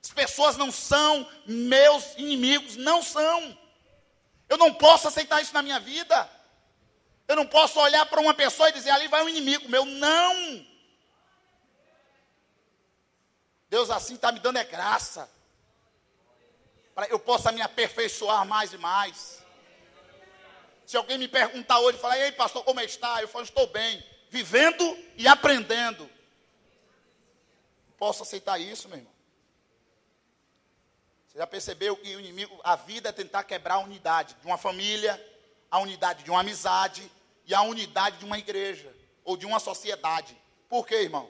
As pessoas não são meus inimigos. Não são. Eu não posso aceitar isso na minha vida. Eu não posso olhar para uma pessoa e dizer, ali vai um inimigo meu. Não. Deus assim está me dando é graça. Para que eu possa me aperfeiçoar mais e mais. Se alguém me perguntar hoje, falar, e aí pastor, como está? Eu falo, estou bem. Vivendo e aprendendo. Posso aceitar isso, meu irmão? Você já percebeu que o inimigo, a vida é tentar quebrar a unidade de uma família, a unidade de uma amizade e a unidade de uma igreja ou de uma sociedade. Por quê, irmão?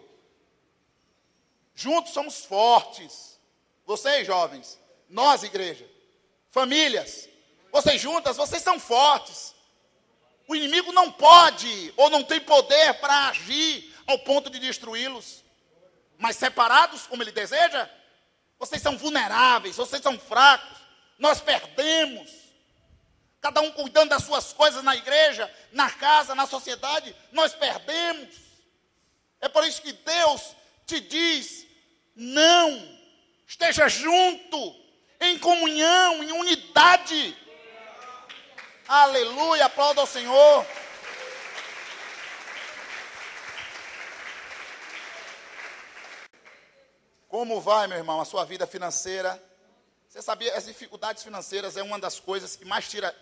Juntos somos fortes. Vocês, jovens, nós, igreja, famílias, vocês juntas, vocês são fortes. O inimigo não pode ou não tem poder para agir ao ponto de destruí-los. Mas separados, como ele deseja, vocês são vulneráveis, vocês são fracos. Nós perdemos. Cada um cuidando das suas coisas na igreja, na casa, na sociedade, nós perdemos. É por isso que Deus te diz, não, esteja junto, em comunhão, em unidade. Aleluia, aplauda ao Senhor. Como vai, meu irmão, a sua vida financeira? Você sabia, as dificuldades financeiras é uma das coisas que mais tira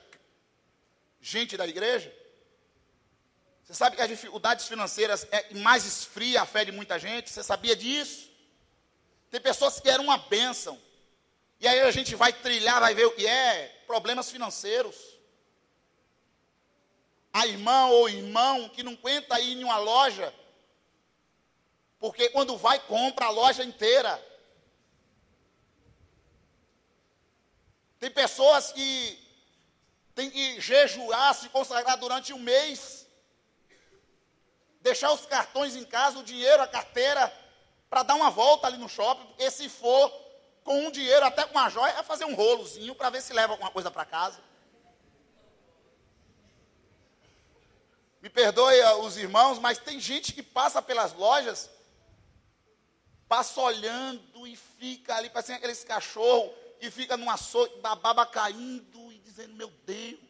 gente da igreja? Você sabe que as dificuldades financeiras mais esfria a fé de muita gente? Você sabia disso? Tem pessoas que eram uma bênção. E aí a gente vai trilhar, vai ver o que é problemas financeiros. A irmã ou irmão que não aguenta ir em uma loja, porque quando vai, compra a loja inteira. Tem pessoas que têm que jejuar, se consagrar durante um mês, deixar os cartões em casa, o dinheiro, a carteira, para dar uma volta ali no shopping, porque se for com um dinheiro, até com uma joia, é fazer um rolozinho para ver se leva alguma coisa para casa. Me perdoe os irmãos, mas tem gente que passa pelas lojas, passa olhando e fica ali, parecendo aqueles cachorros, e fica num açougue, da baba caindo e dizendo, meu Deus.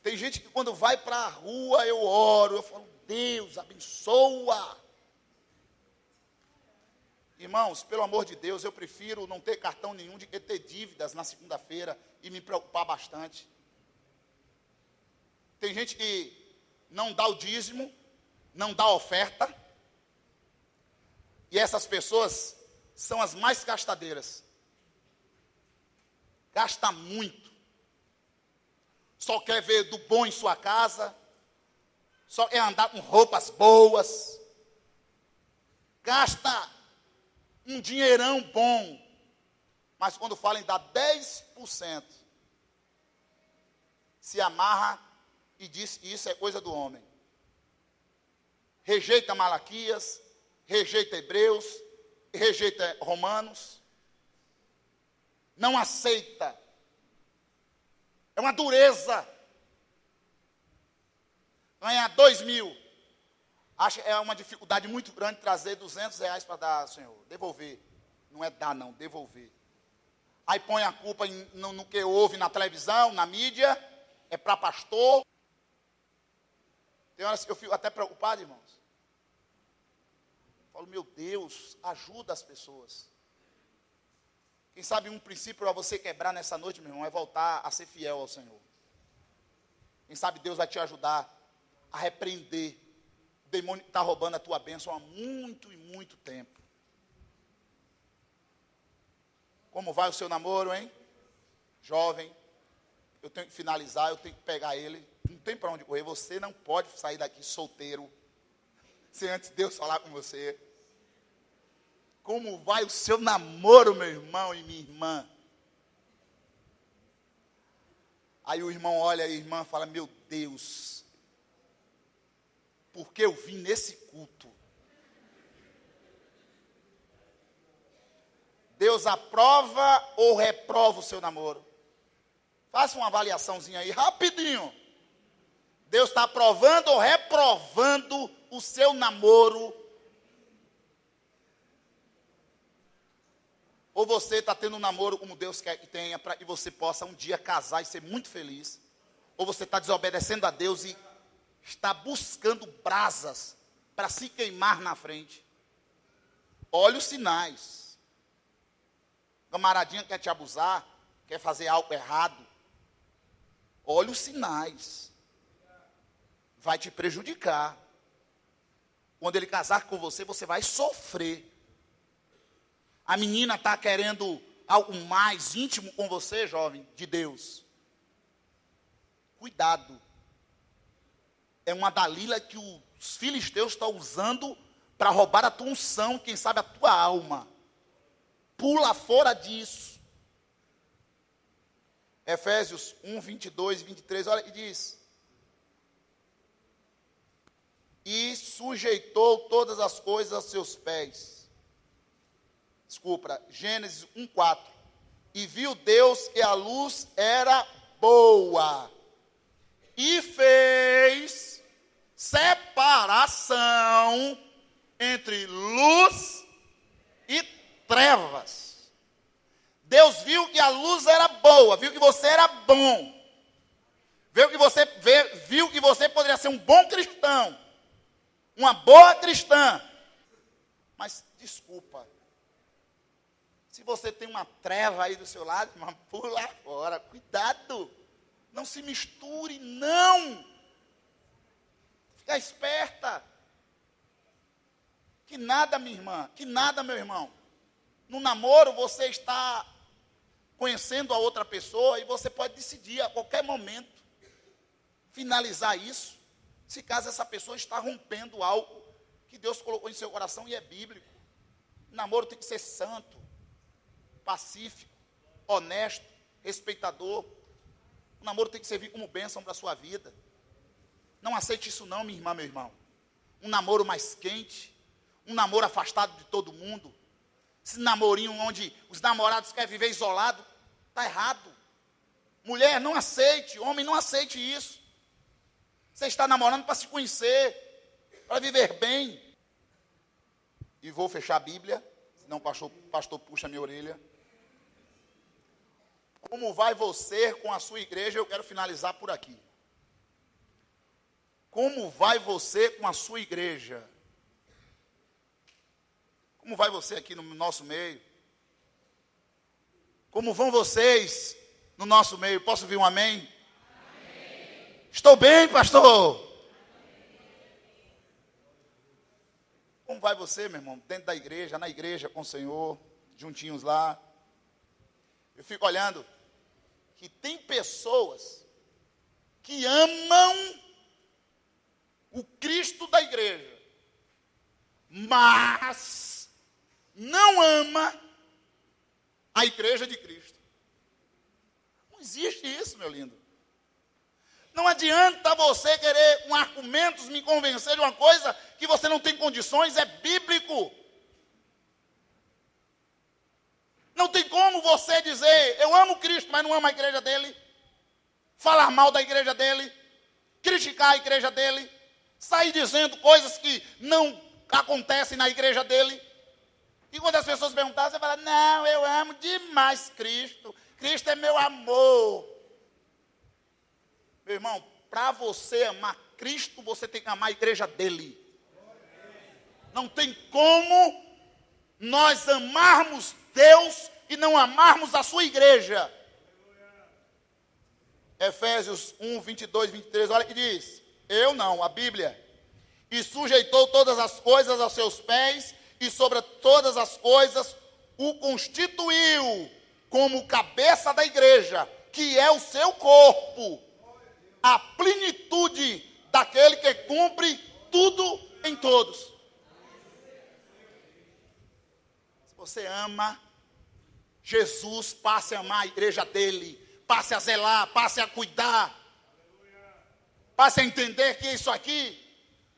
Tem gente que quando vai para a rua, eu oro, eu falo, Deus, abençoa. Irmãos, pelo amor de Deus, eu prefiro não ter cartão nenhum de que ter dívidas na segunda-feira e me preocupar bastante. Tem gente que não dá o dízimo, não dá a oferta, e essas pessoas são as mais gastadeiras. Gasta muito. Só quer ver do bom em sua casa, só quer andar com roupas boas, gasta um dinheirão bom, mas quando fala em dar 10%, se amarra e diz que isso é coisa do homem. Rejeita Malaquias, rejeita Hebreus, rejeita Romanos, não aceita, é uma dureza. Ganhar 2.000, acho que é uma dificuldade muito grande trazer R$200 para dar, Senhor, devolver, não é dar não, devolver. Aí põe a culpa no que ouve na televisão, na mídia, é para pastor. Tem horas que eu fico até preocupado, irmãos. Falo, meu Deus, ajuda as pessoas. Quem sabe um princípio para você quebrar nessa noite, meu irmão, é voltar a ser fiel ao Senhor. Quem sabe Deus vai te ajudar a repreender o demônio que está roubando a tua bênção há muito e muito tempo. Como vai o seu namoro, hein? Jovem, eu tenho que finalizar, eu tenho que pegar ele. Não tem para onde correr, você não pode sair daqui solteiro, sem antes Deus falar com você. Como vai o seu namoro, meu irmão e minha irmã? Aí o irmão olha e a irmã fala, meu Deus, por que eu vim nesse culto? Deus aprova ou reprova o seu namoro? Faça uma avaliaçãozinha aí, rapidinho. Deus está aprovando ou reprovando o seu namoro? Ou você está tendo um namoro como Deus quer que tenha, para que você possa um dia casar e ser muito feliz? Ou você está desobedecendo a Deus e está buscando brasas para se queimar na frente? Olha os sinais. Camaradinha quer te abusar, quer fazer algo errado. Olha os sinais. Vai te prejudicar. Quando ele casar com você, você vai sofrer. A menina está querendo algo mais íntimo com você, jovem, de Deus. Cuidado. É uma Dalila que os filisteus estão usando para roubar a tua unção, quem sabe a tua alma. Pula fora disso. Efésios 1, 22 e 23, olha, e diz: e sujeitou todas as coisas a seus pés. Desculpa, Gênesis 1, 4. E viu Deus que a luz era boa, e fez separação entre luz e trevas. Deus viu que a luz era boa, viu que você era bom, viu que você poderia ser um bom cristão, uma boa cristã. Mas, desculpa, se você tem uma treva aí do seu lado, irmão, pula fora, cuidado, não se misture, não, fica esperta, que nada, minha irmã, que nada, meu irmão, no namoro você está conhecendo a outra pessoa e você pode decidir a qualquer momento finalizar isso, se caso essa pessoa está rompendo algo que Deus colocou em seu coração e é bíblico. O namoro tem que ser santo, pacífico, honesto, respeitador. O namoro tem que servir como bênção para a sua vida. Não aceite isso não, minha irmã, meu irmão. Um namoro mais quente, um namoro afastado de todo mundo, esse namorinho onde os namorados querem viver isolado, está errado. Mulher, não aceite, homem, não aceite isso. Você está namorando para se conhecer, para viver bem. E vou fechar a Bíblia, senão o pastor puxa a minha orelha. Como vai você com a sua igreja? Eu quero finalizar por aqui. Como vai você com a sua igreja? Como vai você aqui no nosso meio? Como vão vocês no nosso meio? Posso ouvir um amém? Amém. Estou bem, pastor. Como vai você, meu irmão? Dentro da igreja, na igreja com o Senhor, juntinhos lá. Eu fico olhando que tem pessoas que amam o Cristo da igreja, mas não ama a igreja de Cristo. Não existe isso, meu lindo. Não adianta você querer com argumentos me convencer de uma coisa que você não tem condições, é bíblico. Não tem como você dizer, eu amo Cristo, mas não amo a igreja dele, falar mal da igreja dele, criticar a igreja dele, sair dizendo coisas que não acontecem na igreja dele. E quando as pessoas perguntam, você fala, não, eu amo demais Cristo, Cristo é meu amor. Meu irmão, para você amar Cristo, você tem que amar a igreja dele. Não tem como nós amarmos Deus e não amarmos a sua igreja. Efésios 1, 22, 23, olha que diz. Eu não, a Bíblia. E sujeitou todas as coisas aos seus pés, e sobre todas as coisas o constituiu como cabeça da igreja, que é o seu corpo, a plenitude daquele que cumpre tudo em todos. Se você ama Jesus, passe a amar a igreja dele, passe a zelar, passe a cuidar, passe a entender que isso aqui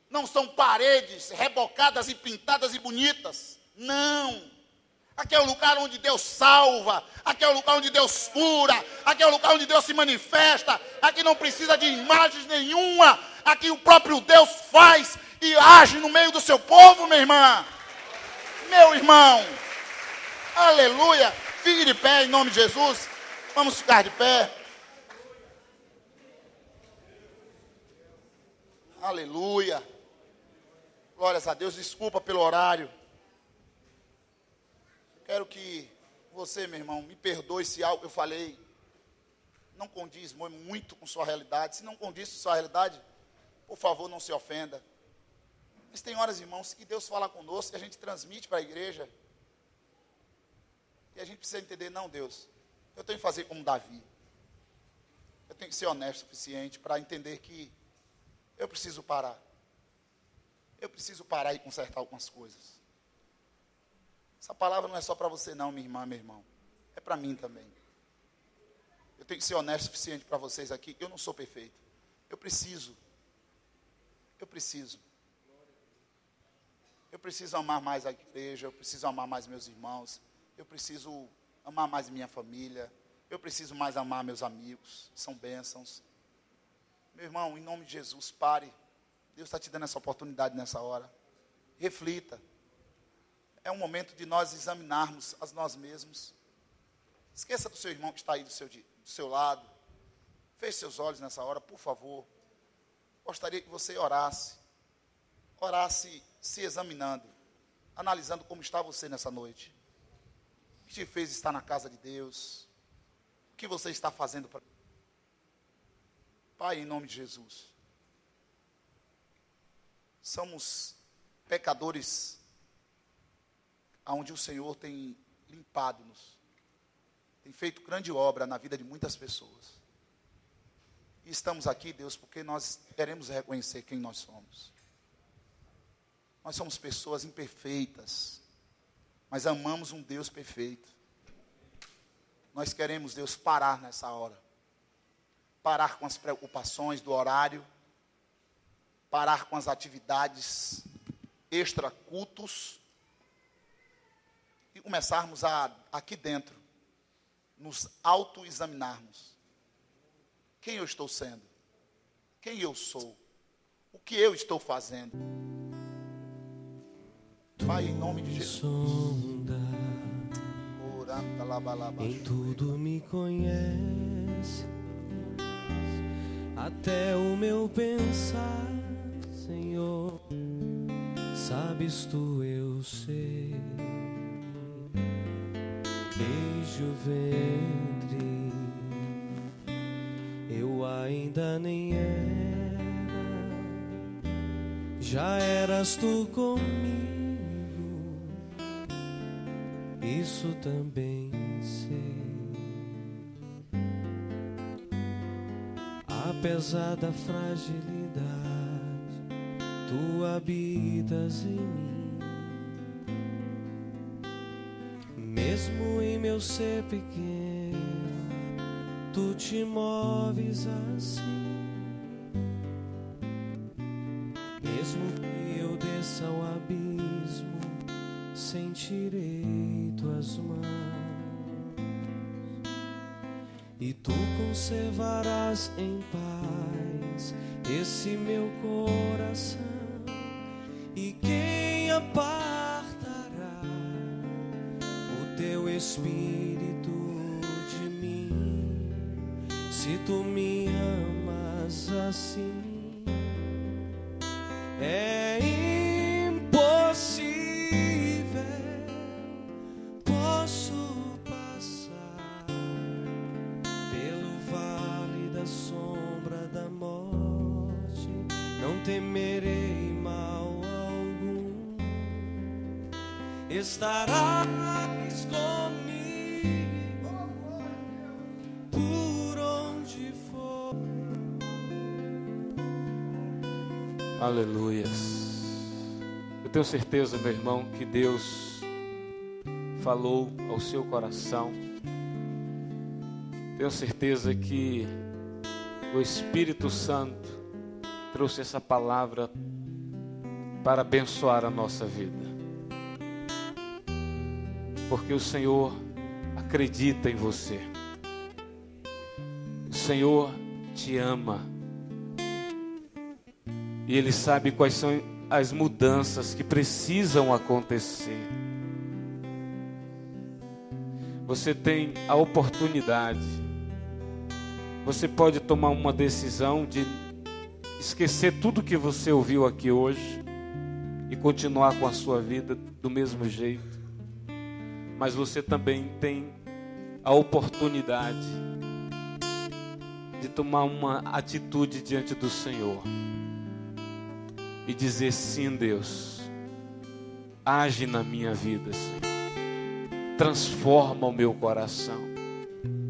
não são paredes rebocadas e pintadas e bonitas, não. Aqui é o lugar onde Deus salva, aqui é o lugar onde Deus cura, aqui é o lugar onde Deus se manifesta, aqui não precisa de imagens nenhuma, aqui o próprio Deus faz e age no meio do seu povo, minha irmã, meu irmão, aleluia, fique de pé em nome de Jesus, vamos ficar de pé, aleluia, glórias a Deus, desculpa pelo horário. Quero que você, meu irmão, me perdoe se algo que eu falei não condiz muito com sua realidade. Se não condiz com sua realidade, por favor, não se ofenda. Mas tem horas, irmãos, que Deus fala conosco, que a gente transmite para a igreja. E a gente precisa entender, não, Deus, eu tenho que fazer como Davi. Eu tenho que ser honesto o suficiente para entender que eu preciso parar. Eu preciso parar e consertar algumas coisas. Essa palavra não é só para você não, minha irmã, meu irmão. É para mim também. Eu tenho que ser honesto o suficiente para vocês aqui. Eu não sou perfeito. Eu preciso amar mais a igreja. Eu preciso amar mais meus irmãos. Eu preciso amar mais minha família. Eu preciso mais amar meus amigos. São bênçãos. Meu irmão, em nome de Jesus, pare. Deus está te dando essa oportunidade nessa hora. Reflita. É um momento de nós examinarmos a nós mesmos. Esqueça do seu irmão que está aí do seu lado. Feche seus olhos nessa hora, por favor. Gostaria que você orasse. Orasse se examinando. analisando como está você nessa noite. O que te fez estar na casa de Deus? O que você está fazendo para... Pai, em nome de Jesus, somos pecadores onde o Senhor tem limpado-nos, tem feito grande obra na vida de muitas pessoas. E estamos aqui, Deus, porque nós queremos reconhecer quem nós somos. Nós somos pessoas imperfeitas, mas amamos um Deus perfeito. Nós queremos, Deus, parar nessa hora. Parar com as preocupações do horário, parar com as atividades extracultos e começarmos aqui dentro, nos autoexaminarmos. Quem eu estou sendo? Quem eu sou? O que eu estou fazendo? Pai, em nome de Jesus. Em tudo me conhece, até o meu pensar, Senhor, sabes tu, eu sei. Desde o ventre eu ainda nem era, já eras tu comigo, isso também sei. Apesar da fragilidade, tu habitas em mim. Mesmo em meu ser pequeno, tu te moves assim. Mesmo que eu desça ao abismo, sentirei tuas mãos. E tu conservarás em paz esse meu coração. E quem apartará o teu espírito de mim, se tu me amas assim? É impossível, posso sombra da morte, não temerei mal algum. Estarás comigo por onde for. Aleluias. Eu tenho certeza, meu irmão, que Deus falou ao seu coração. Tenho certeza que o Espírito Santo trouxe essa palavra para abençoar a nossa vida. Porque o Senhor acredita em você. O Senhor te ama. E Ele sabe quais são as mudanças que precisam acontecer. Você tem a oportunidade. Você pode tomar uma decisão de esquecer tudo que você ouviu aqui hoje e continuar com a sua vida do mesmo jeito. Mas você também tem a oportunidade de tomar uma atitude diante do Senhor e dizer: sim, Deus, age na minha vida, Senhor. Transforma o meu coração.